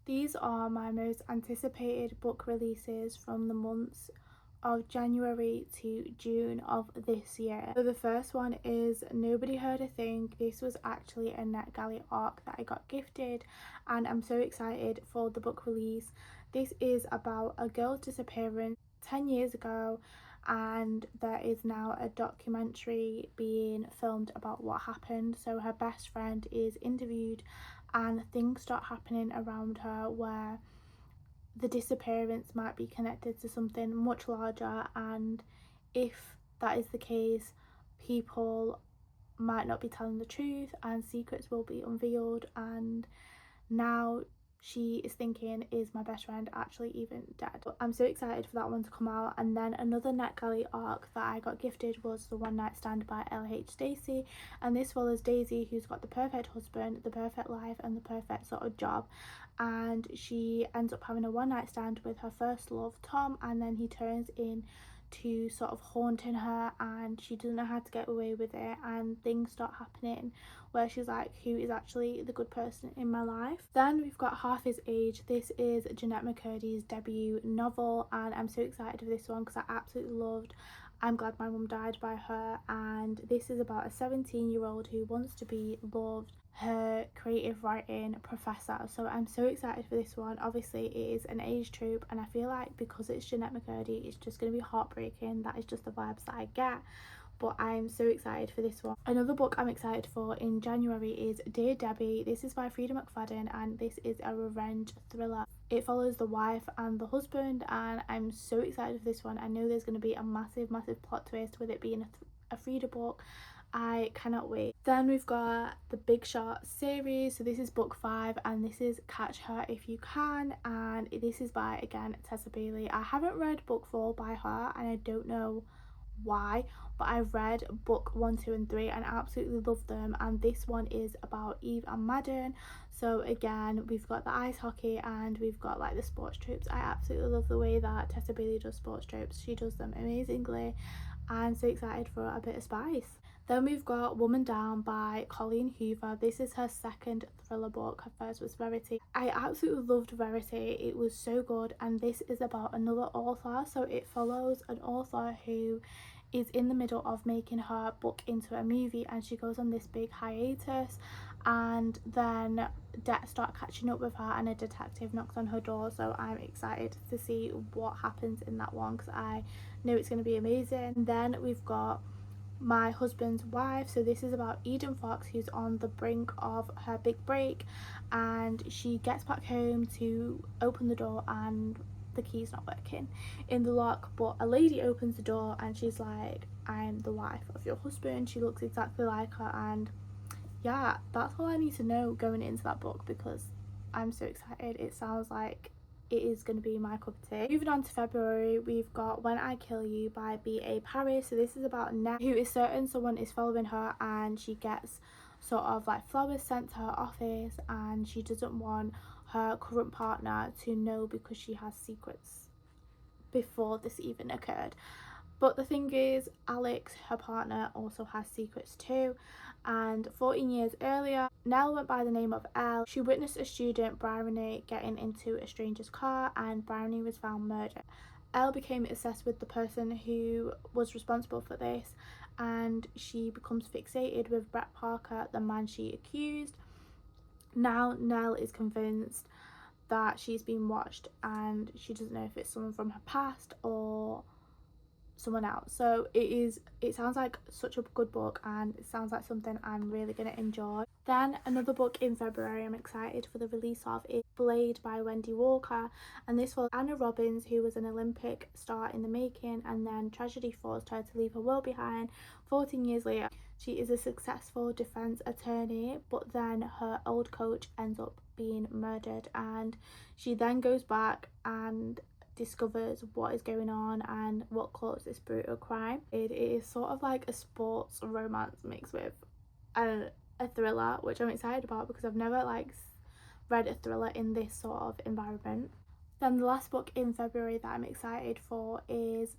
These are my most anticipated book releases from the months of January to June of this year. So the first one is Nobody Heard a Thing. This was actually a NetGalley arc that I got gifted, and I'm so excited for the book release. This is about a girl's disappearance 10 years ago, and there is now a documentary being filmed about what happened. So her best friend is interviewed and things start happening around her where the disappearance might be connected to something much larger, and if that is the case, people might not be telling the truth and secrets will be unveiled. And now she is thinking, is my best friend actually even dead? But I'm so excited for that one to come out. And then another NetGalley arc that I got gifted was The One Night Stand by LH Stacy, and this follows Daisy, who's got the perfect husband, the perfect life and the perfect sort of job, and she ends up having a one night stand with her first love, Tom, and then he turns in to sort of haunting her and she doesn't know how to get away with it, and things start happening where she's like, who is actually the good person in my life? Then we've got Half His Age. This is Jeanette McCurdy's debut novel, and I'm so excited for this one because I absolutely loved I'm Glad My Mum Died by her, and this is about a 17-year-old who wants to be loved, her creative writing professor. So I'm so excited for this one. Obviously it is an age trope, and I feel like because it's Jeanette McCurdy, it's just going to be heartbreaking. That is just the vibes that I get, but I'm so excited for this one. Another book I'm excited for in January is Dear Debbie. This is by Frida McFadden, and this is a revenge thriller. It follows the wife and the husband, and I'm so excited for this one. I know there's going to be a massive plot twist with it being a Frida book. I cannot wait. Then we've got the Big Shot series. So this is book 5, and this is Catch Her If You Can, and this is by, again, Tessa Bailey. I haven't read book 4 by her, and I don't know why, but I've read book 1, 2 and 3 and absolutely love them, and this one is about Eve and Madden. So again, we've got the ice hockey and we've got like the sports tropes. I absolutely love the way that Tessa Bailey does sports tropes. She does them amazingly. I'm so excited for a bit of spice. Then we've got Woman Down by Colleen Hoover. This is her second thriller book. Her first was Verity. I absolutely loved Verity. It was so good, and this is about another author. So it follows an author who is in the middle of making her book into a movie, and she goes on this big hiatus, and then debts start catching up with her and a detective knocks on her door. So I'm excited to see what happens in that one because I know it's going to be amazing. And then we've got My Husband's Wife. So this is about Eden Fox, who's on the brink of her big break, and she gets back home to open the door and the key's not working in the lock, but a lady opens the door and she's like, I'm the wife of your husband. She looks exactly like her, and yeah, that's all I need to know going into that book because I'm so excited. It sounds like it is going to be my cup of tea. Moving on to February, we've got When I Kill You by B.A. Paris. So this is about Nat, who is certain someone is following her, and she gets sort of like flowers sent to her office, and she doesn't want her current partner to know because she has secrets before this even occurred. But the thing is, Alex, her partner, also has secrets too. And 14 years earlier, Nell went by the name of Elle. She witnessed a student, Bryony, getting into a stranger's car, and Bryony was found murdered. Elle became obsessed with the person who was responsible for this, and she becomes fixated with Brett Parker, the man she accused. Now Nell is convinced that she's been watched, and she doesn't know if it's someone from her past or someone else. So it sounds like such a good book, and it sounds like something I'm really going to enjoy. Then another book in February I'm excited for the release of is Blade by Wendy Walker, and this was Anna Robbins, who was an Olympic star in the making, and then tragedy forced her to leave her world behind. 14 years later, she is a successful defense attorney, but then her old coach ends up being murdered, and she then goes back and discovers what is going on and what caused this brutal crime. It is sort of like a sports romance mixed with a thriller, which I'm excited about because I've never read a thriller in this sort of environment. Then the last book in February that I'm excited for is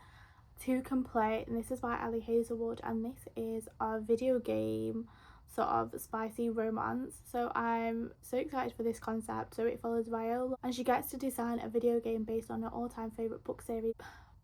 To Complete, and this is by Ali Hazelwood, and this is a video game sort of spicy romance. So I'm so excited for this concept. So it follows Viola and she gets to design a video game based on her all-time favourite book series.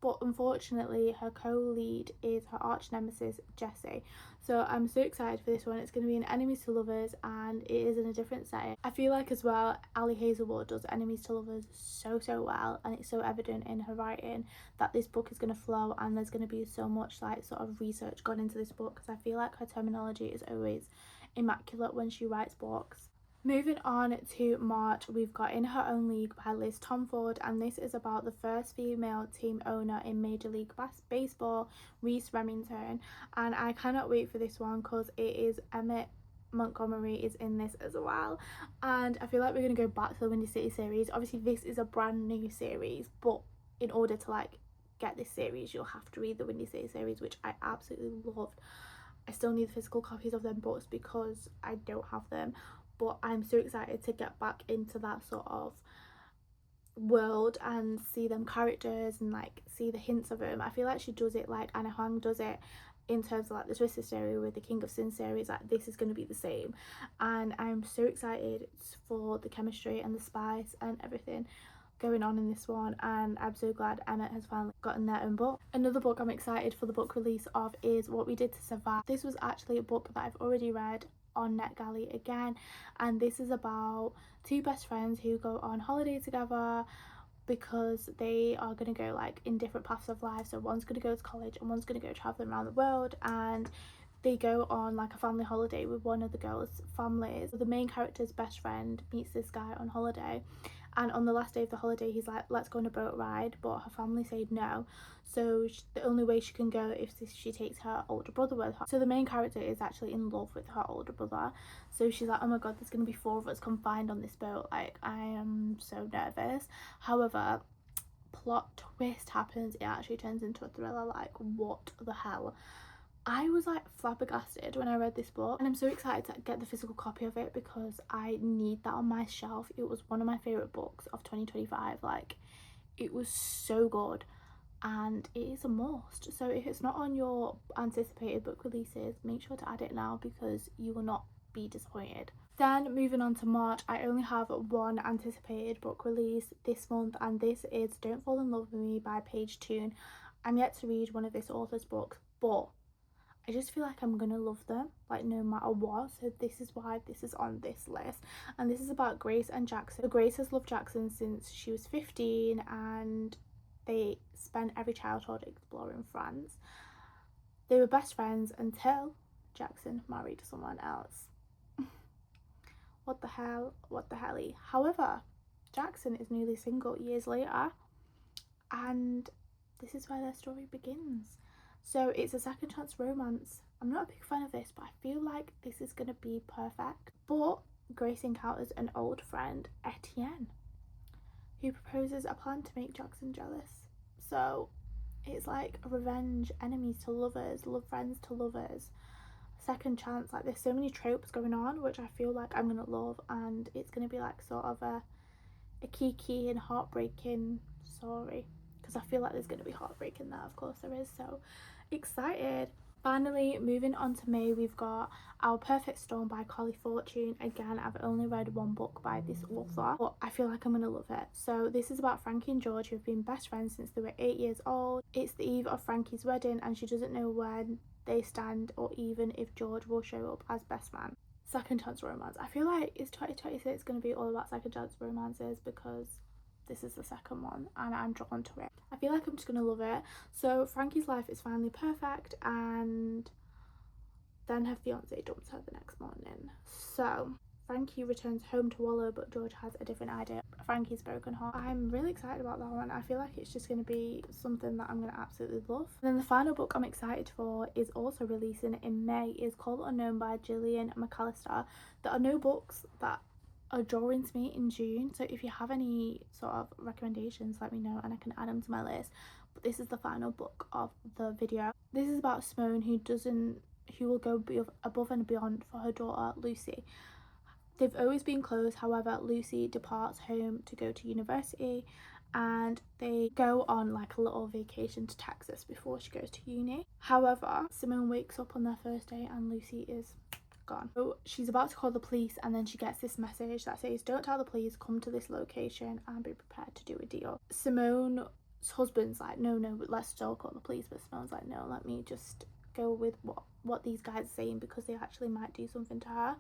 But unfortunately her co-lead is her arch nemesis Jessie. So I'm so excited for this one. It's going to be an enemies to lovers and it is in a different setting. I feel like as well Ali Hazelwood does enemies to lovers so well, and it's so evident in her writing that this book is going to flow and there's going to be so much like sort of research gone into this book, because I feel like her terminology is always immaculate when she writes books. Moving on to March, we've got In Her Own League by Liz Tomford, and this is about the first female team owner in Major League Baseball, Reese Remington, and I cannot wait for this one because it is Emmett Montgomery is in this as well, and I feel like we're going to go back to the Windy City series. Obviously this is a brand new series, but in order to like get this series you'll have to read the Windy City series, which I absolutely loved. I still need the physical copies of them books because I don't have them, but I'm so excited to get back into that sort of world and see them characters and like see the hints of them. I feel like she does it like Anna Huang does it in terms of like the Twisted series with the King of Sin series. Like this is going to be the same, and I'm so excited for the chemistry and the spice and everything going on in this one, and I'm so glad Emmett has finally gotten their own book. Another book I'm excited for the book release of is What We Did to Survive. This was actually a book that I've already read on NetGalley again, and this is about two best friends who go on holiday together because they are going to go like in different paths of life. So one's going to go to college and one's going to go traveling around the world, and they go on like a family holiday with one of the girls' families. The main character's best friend meets this guy on holiday, and on the last day of the holiday he's like, let's go on a boat ride, but her family said no, so the only way she can go is if she takes her older brother with her. So the main character is actually in love with her older brother, so she's like, oh my god, there's gonna be 4 of us confined on this boat, like I am so nervous. However, plot twist happens, it actually turns into a thriller. Like what the hell. I was like flabbergasted when I read this book, and I'm so excited to get the physical copy of it because I need that on my shelf. It was one of my favourite books of 2025. Like it was so good and it is a must. So if it's not on your anticipated book releases, make sure to add it now because you will not be disappointed. Then moving on to March, I only have one anticipated book release this month, and this is Don't Fall in Love with Me by Paige Toon. I'm yet to read one of this author's books, but I just feel like I'm gonna love them like no matter what, so this is why this is on this list. And this is about Grace and Jackson. So Grace has loved Jackson since she was 15 and they spent every childhood exploring France. They were best friends until Jackson married someone else. What the hell, what the helly. However, Jackson is newly single years later, and this is where their story begins. So it's a second chance romance. I'm not a big fan of this, but I feel like this is going to be perfect. But Grace encounters an old friend, Etienne, who proposes a plan to make Jackson jealous. So it's like a revenge, enemies to lovers, love friends to lovers, second chance. Like there's so many tropes going on, which I feel like I'm going to love, and it's going to be like sort of a kiki and heartbreaking story, because I feel like there's going to be heartbreak in that, of course there is. So excited. Finally, moving on to May, we've got Our Perfect Storm by Collie Fortune. Again, I've only read one book by this author, but I feel like I'm gonna love it. So this is about Frankie and George, who have been best friends since they were 8 years old. It's the eve of Frankie's wedding and she doesn't know when they stand or even if George will show up as best man. Second chance romance. I feel like it's 2026 going to be all about second chance romances because this is the second one and I'm drawn to it. I feel like I'm just gonna love it. So Frankie's life is finally perfect, and then her fiance dumps her the next morning. So Frankie returns home to Wallow, but George has a different idea. Frankie's broken heart. I'm really excited about that one. I feel like it's just going to be something that I'm going to absolutely love. And then the final book I'm excited for is also releasing in May. It's called Unknown by Gillian McAllister. There are no books that are drawing to me in June, so if you have any sort of recommendations, let me know and I can add them to my list. But this is the final book of the video. This is about Simone, who will go above and beyond for her daughter Lucy. They've always been close, however Lucy departs home to go to university and they go on like a little vacation to Texas before she goes to uni. However, Simone wakes up on their first day and Lucy is gone. So she's about to call the police, and then she gets this message that says, don't tell the police, come to this location and be prepared to do a deal. Simone's husband's like, no, let's still call the police. But Simone's like, no, let me just go with what these guys are saying, because they actually might do something to her.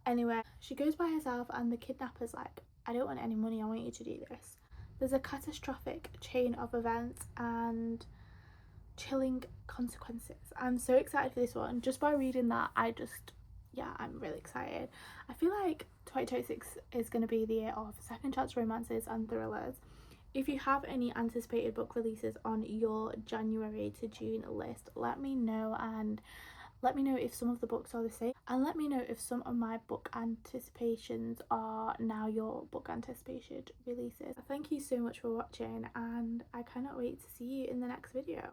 Anyway, she goes by herself, and the kidnapper's like, I don't want any money, I want you to do this. There's a catastrophic chain of events and chilling consequences. I'm so excited for this one. Just by reading that, I'm really excited. I feel like 2026 is going to be the year of second chance romances and thrillers. If you have any anticipated book releases on your January to June list, let me know, and let me know if some of the books are the same, and let me know if some of my book anticipations are now your book anticipation releases. Thank you so much for watching, and I cannot wait to see you in the next video.